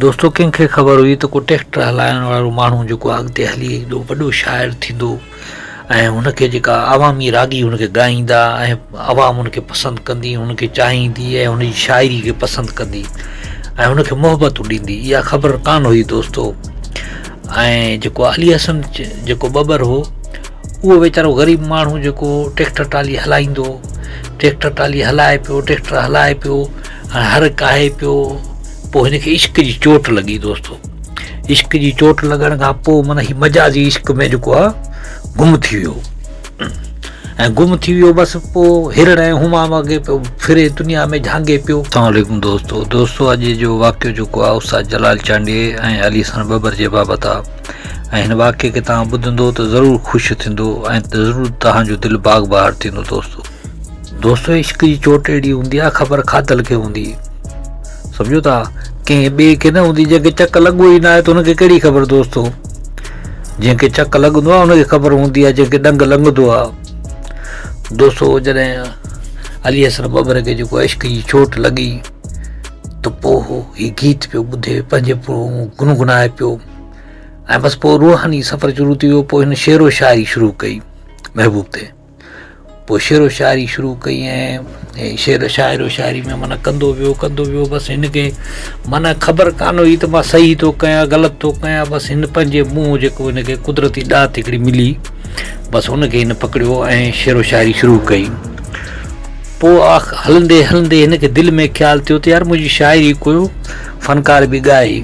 दोस्तों कंहिंखे ख़बर हुई त को ट्रैक्टर हलाइण वारो माण्हू जेको अॻिते हली एॾो वॾो शाइर थींदो ऐं हुनखे जेका आवामी रागी हुनखे ॻाईंदा ऐं आवाम हुनखे पसंदि कंदी, हुनखे चाहींदी ऐं हुनजी शाइरी खे पसंदि कंदी ऐं हुनखे मोहबत ॾींदी, इहा ख़बर कान हुई दोस्तो। ऐं जेको अली हसन जेको बबर हो उहो वीचारो ग़रीब माण्हू जेको ट्रैक्टर ट्राली हलाईंदो, ट्रैक्टर ट्राली हलाए पियो, ट्रैक्टर हलाए पियो ऐं हर काहे पियो। पोइ हिनखे इश्क जी चोट लॻी दोस्तो। इश्क जी चोट लॻण खां पोइ माना हीउ मजाज़ी इश्क में जेको आहे गुम थी वियो ऐं गुम थी वियो। बसि पोइ हिरण ऐं हुमा वगे पियो फिरे दुनिया में झांगे पियो। अस्सलाम वालेकुम दोस्तो अॼु जो वाक़ियो जेको आहे उस्ताद जलाल चांडे ऐं अली हसन बबर जे बाबति आहे ऐं हिन वाक़िए खे तव्हां ॿुधंदो त ज़रूरु ख़ुशि थींदो ऐं ज़रूरु तव्हांजो दिलि बाग़ बहार थींदो दोस्तो। इश्क जी चोट अहिड़ी हूंदी आहे, ख़बर खाधल खे हूंदी, सम्झो था, कंहिं ॿिए खे न हूंदी। जंहिंखे चक लॻो ई न आहे त हुनखे कहिड़ी ख़बर दोस्तो। जंहिंखे चक लॻंदो आहे हुनखे ख़बर हूंदी आहे, जंहिंखे डंग लंघंदो आहे दोस्तो। जॾहिं अली हसन बबर खे जेको इश्क जी चोट लॻी त पोइ हीउ गीत पियो ॿुधे, पंहिंजे पोइ गुनगुनाए पियो ऐं बसि पोइ रूहानी सफ़र शुरू थी वियो। पोइ हिन शेरो शाइरी शुरू कई महबूब ते, पोइ शेरो शाइरी शुरू कई ऐं शेर शाइरो शाइरी में माना कंदो वियो। बसि हिनखे माना ख़बर कान हुई त मां सही थो कयां ग़लति थो कयां। बसि हिन पंहिंजे मुंहुं जेको हिनखे कुदरती ॾात हिकिड़ी मिली, बसि हुनखे हिन पकड़ियो ऐं शेरो शाइरी शुरू कई। पोइ हलंदे हलंदे हिनखे दिलि में ख़्यालु थियो त यार मुंहिंजी शाइरी को फ़नकार बि ॻाए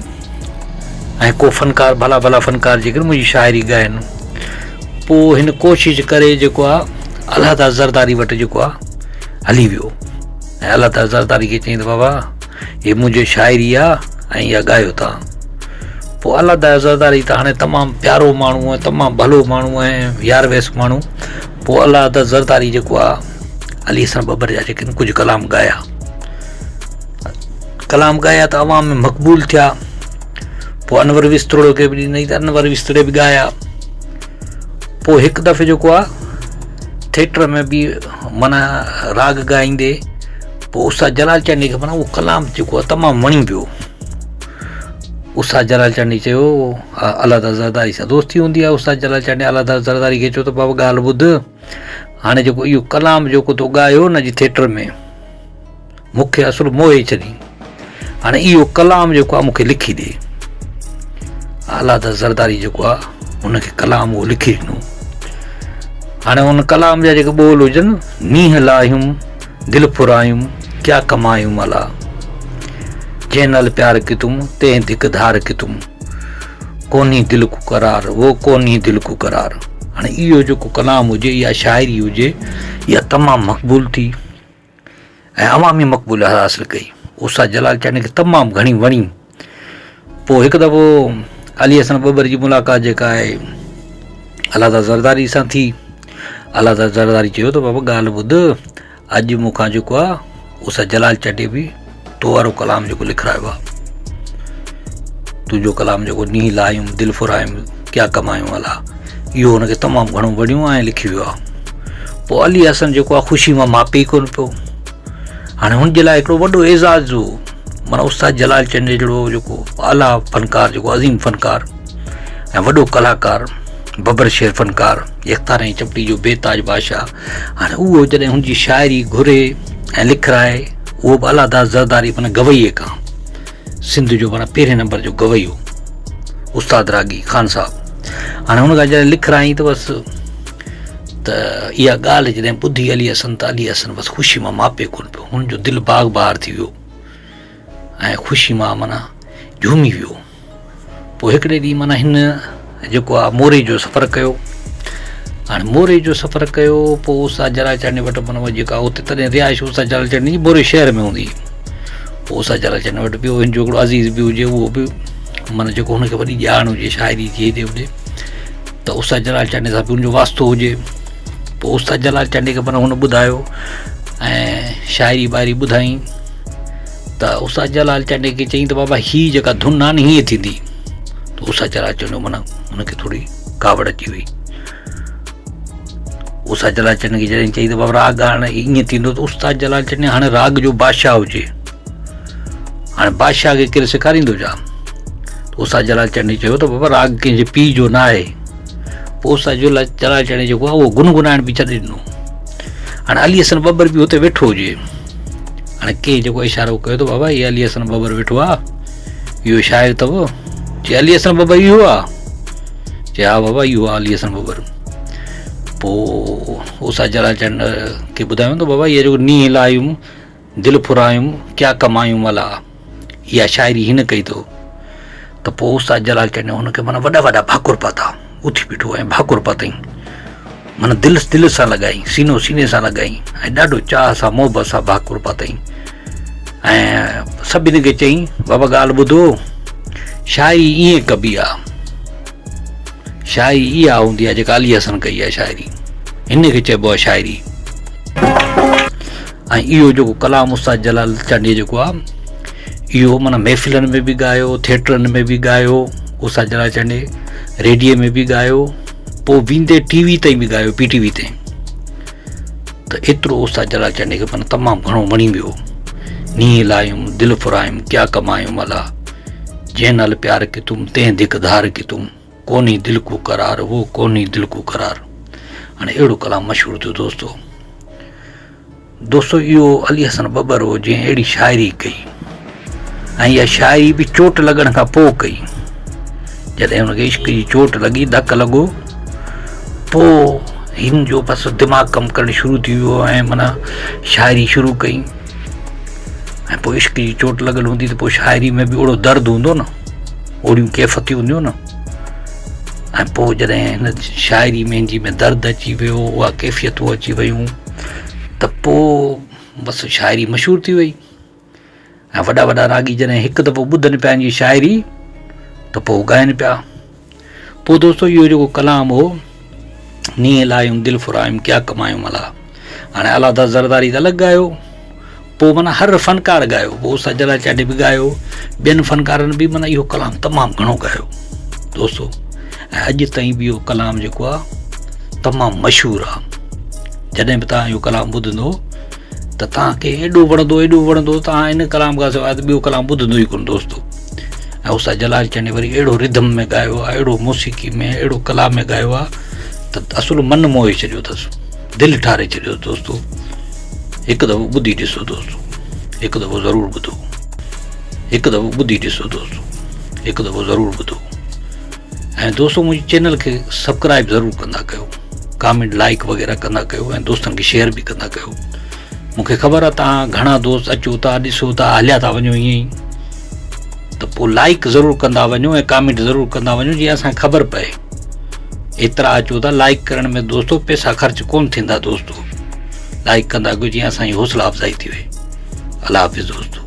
ऐं को फ़नकार भला फ़नकार जेकर मुंहिंजी शाइरी ॻाइनि। पोइ हिन कोशिशि करे जेको आहे अल्लाह ताला ज़रदारी वटि जेको आहे हली वियो ऐं अल्लाह ताला ज़रदारी खे चईं त बाबा हीअ मुंहिंजी शाइरी आहे ऐं इहा ॻायो तव्हां। पोइ अल्लाह ताला ज़रदारी त हाणे तमामु प्यारो माण्हू ऐं तमामु भलो माण्हू ऐं यार वैस माण्हू। पोइ अल्लाह ताला ज़रदारी जेको आहे अली हसन बबर जा जेके कुझु कलाम ॻाया त अवाम में मक़बूल थिया। पोइ अनवर विस्तड़ो खे बि ॾिनई त अनवर विस्तड़े बि ॻाया। पोइ हिकु दफ़े जेको आहे थिएटर में बि माना राग ॻाईंदे पोइ उस्ताद जलाल चांडी खे माना उहो कलाम जेको आहे तमामु वणी पियो। उस्ताद जलाल चांडी चयो, अल्लाह ताला ज़रदारी सां दोस्ती हूंदी आहे। उस्ताद जलाल चांडी अल्लाह ताला ज़रदारी खे चयो त बाबा ॻाल्हि ॿुध, हाणे जेको इहो कलाम जेको तो ॻायो न जी थिएटर में मूंखे असुलु मोहे छॾी, हाणे इहो कलाम जेको आहे मूंखे लिखी ॾे। अल्लाह ताला ज़रदारी जेको आहे हुनखे कलाम उहो लिखी ॾिनो। हाणे हुन कलाम जा जेके ॿोल हुजनि, नींहं लाहियूं दिलि फुरायूं क्या कमायूं मला, जंहिं नाल प्यार की तुम तंहिं दिक धार की तुम, कोन्ही दिलि को करार वो कोन्ही दिलि को करार। हाणे इहो जेको कलाम हुजे, इहा शाइरी हुजे, इहा तमामु मक़बूल थी ऐं अवामी मक़बूल हासिलु कई। उस्ताद जलाल चांडी खे तमामु घणी वणी। पोइ हिकु दफ़ो अली हसन बबर जी मुलाक़ात जेका आहे अल्लाह ताला ज़रदारी सां थी। अल्लाह ताला ज़रदारी चयो त बाबा ॻाल्हि ॿुध, अॼु मूंखां जेको आहे उस्ताद जलाल चांडी बि तो वारो कलाम जेको लिखायो आहे, तुंहिंजो कलाम जेको नींहं लाहियूं दिलि फुरायूं क्या कमायूं अला, इहो हुनखे तमामु घणो वणियो ऐं लिखी वियो आहे। पोइ अली हसन जेको आहे ख़ुशी मां मापे कोन पियो। हाणे हुनजे लाइ हिकिड़ो वॾो एज़ाज़ हो, माना उस्ताद जलाल चांडी जहिड़ो जेको आला फ़नकार, जेको अज़ीम फ़नकार ऐं वॾो कलाकार, बबर शेर फ़नकार, 11 चपटी जो बेताज बादशाह। हाणे उहो जॾहिं हुनजी शाइरी घुरे ऐं लिखाए, उहो बि अल्लाह ताला ज़रदारी माना गवईअ खां, सिंध जो माना पहिरें नंबर जो गवई हो उस्ताद रागी ख़ान साहब। हाणे हुन खां जॾहिं लिखाई त बसि त इहा ॻाल्हि जॾहिं ॿुधी अली हसन त अली हसन बसि ख़ुशी मां मापे कोन पियो। हुनजो दिलि बाग़ बहार थी वियो ऐं ख़ुशी मां माना झूमी वियो। पोइ हिकिड़े ॾींहुं माना हिन जेको आहे मोरे जो सफ़र कयो। हाणे मोरे जो सफ़र कयो, पोइ उस्ताद जलाल चांडी वटि माना जेका उते तॾहिं रिहाइश उस्ताद जलाल चांडी जी मोरे शहर में हूंदी। पोइ उस्ताद जलाल चांडी वटि ॿियो हिन जो हिकिड़ो अज़ीज़ बि हुजे, उहो बि माना जेको हुनखे वॾी ॼाण हुजे शाइरी जी हेॾे होॾे, त उस्ताद जलाल चांडी सां बि हुनजो वास्तो हुजे। पोइ उस्ताद जलाल चांडी खे माना हुन ॿुधायो ऐं शाइरी ॿाइरी ॿुधाई त उस्ताद जलाल चांडी खे चईं त बाबा हीअ जेका धुन आहे न हीअं थींदी। त उस्ताद जलाल चांडी माना हुनखे थोरी कावड़ अची वई। उस्ताद जलाल चांडी खे जॾहिं चई त बाबा राग हाणे ईअं थींदो, त उस्ताद जलाल चांडी हाणे राग जो बादशाह हुजे, हाणे बादशाह खे केरु सेखारींदो छा। उषा जलालचंद चयो त बाबा राग कंहिंजे पीउ जो न आहे। पोइ उषा जलालचंद जेको आहे उहो गुनगुनाइण बि छॾे ॾिनो। हाणे अली हसन बबर बि हुते वेठो हुजे, हाणे कंहिं जेको इशारो कयो त बाबा इहो अली हसन बबर वेठो आहे, इहो शाइर अथव? चए अली हसन बबर इहो आहे? चए हा बाबा इहो आहे अली हसन बबर। पोइ उषा जलालचंद खे ॿुधायूं त बाबा इहा जेको नींहं लाहियूं दिलि फुरायूं क्या कमायूं मला, इहा शाइरी हिन कई अथव। त पोइ उषा जलालचंद हुनखे माना वॾा वॾा भाकुर पाता, उथी बीठो ऐं भाकुर पातई, माना दिलि सां लॻाई, सीनो सीने सां लॻाई ऐं ॾाढो चाह सां मोहबत सां भाकुर पातई। ऐं सभिनी खे चई बाबा ॻाल्हि ॿुधो, शाइरी ईअं कबी आहे, शाइरी इहा हूंदी आहे जेका अली हसन कई आहे शाइरी, हिन खे चइबो आहे शाइरी। ऐं इहो जेको कलाम उषा जलालचंद जेको आहे इहो माना महफ़िलनि में बि ॻायो, थिएटरनि में बि ॻायो उषा जलालचंद, रेडियो में बि ॻायो, पोइ वेंदे टीवी ताईं बि ॻायो, PTV ते। त एतिरो उषा जलालचंद खे माना तमामु घणो वणी वियो। नींहं लायूं दिलि फुरायूं क्या कमायूं मला, जंहिं नाल प्यार की तुम तंहिं दिकधार की तुम, कोन्ही दिल को करार वो कोन्ही दिल को करार। हाणे अहिड़ो कलाम मशहूरु थियो दोस्तो इहो अली हसन बबर हो जंहिं अहिड़ी शाइरी कई, ऐं इहा शाइरी बि चोट लॻण खां पोइ कई। जॾहिं हुनखे इश्क जी चोट लॻी, धक लॻो, पोइ हिन जो बसि दिमाग़ कमु करणु शुरू थी वियो ऐं माना शाइरी शुरू कई। ऐं पोइ इश्क जी चोट लॻल हूंदी त पोइ शाइरी में बि ओड़ो दर्दु हूंदो न, ओड़ियूं कैफ़ियतूं हूंदियूं न। ऐं पोइ जॾहिं हिन शाइरी में हिनजी में दर्द अची वियो, उहा कैफ़ियतूं अची वियूं, त पोइ बसि शाइरी मशहूरु थी वई। ऐं वॾा वॾा रागी जॾहिं हिकु दफ़ो ॿुधनि पिया हिनजी शाइरी त पोइ ॻाइनि पिया। पोइ दोस्तो इहो जेको कलाम हो, नींहं लायूं दिलि फुरायूं क्या कमायूं मला, हाणे अलादा ज़रदारी त अलॻि ॻायो, पोइ माना हर फ़नकार ॻायो, पोइ उषा जलालचंद बि ॻायो, ॿियनि फ़नकारनि बि माना इहो कलाम तमामु घणो ॻायो दोस्तो। ऐं अॼु ताईं बि इहो कलाम जेको आहे तमामु मशहूरु आहे। जॾहिं बि तव्हां इहो कलाम ॿुधंदो त तव्हांखे एॾो वणंदो, तव्हां हिन कलाम खां सवाइ त ॿियो कलाम ॿुधंदो ई कोन दोस्तो। ऐं उषा जलालचंद वरी अहिड़ो रिदम में ॻायो आहे, अहिड़ो मौसीक़ी में, अहिड़ो कलाम में ॻायो आहे त असुलु मन मोहे छॾियो अथसि, दिलि ठारे छॾियो दोस्तो। हिकु दफ़ो ॿुधी ॾिसो दोस्तो, हिकु दफ़ो ज़रूरु ॿुधो, हिकु दफ़ो ॿुधी ॾिसो दोस्तो, हिकु दफ़ो ज़रूरु ॿुधो। ऐं दोस्तो मुंहिंजे चैनल खे सब्सक्राइब ज़रूरु कंदा कयो, कमेंट लाइक वग़ैरह कंदा कयो ऐं दोस्तनि खे शेयर बि कंदा कयो। मूंखे ख़बर आहे तव्हां घणा दोस्त अचो था, ॾिसो था, हलिया था वञो ईअं ई, त पोइ लाइक ज़रूरु कंदा वञो ऐं कमेंट ज़रूरु कंदा वञो जीअं असांखे ख़बर पए। एतिरा अचो था, लाइक करण में दोस्तो पैसा ख़र्च कोन थींदा दोस्तो, लाइक कंदा कयो जीअं असांजी हौसला अफ़ज़ाई थी वई। अल्लाह हाफ़िज़ दोस्तो।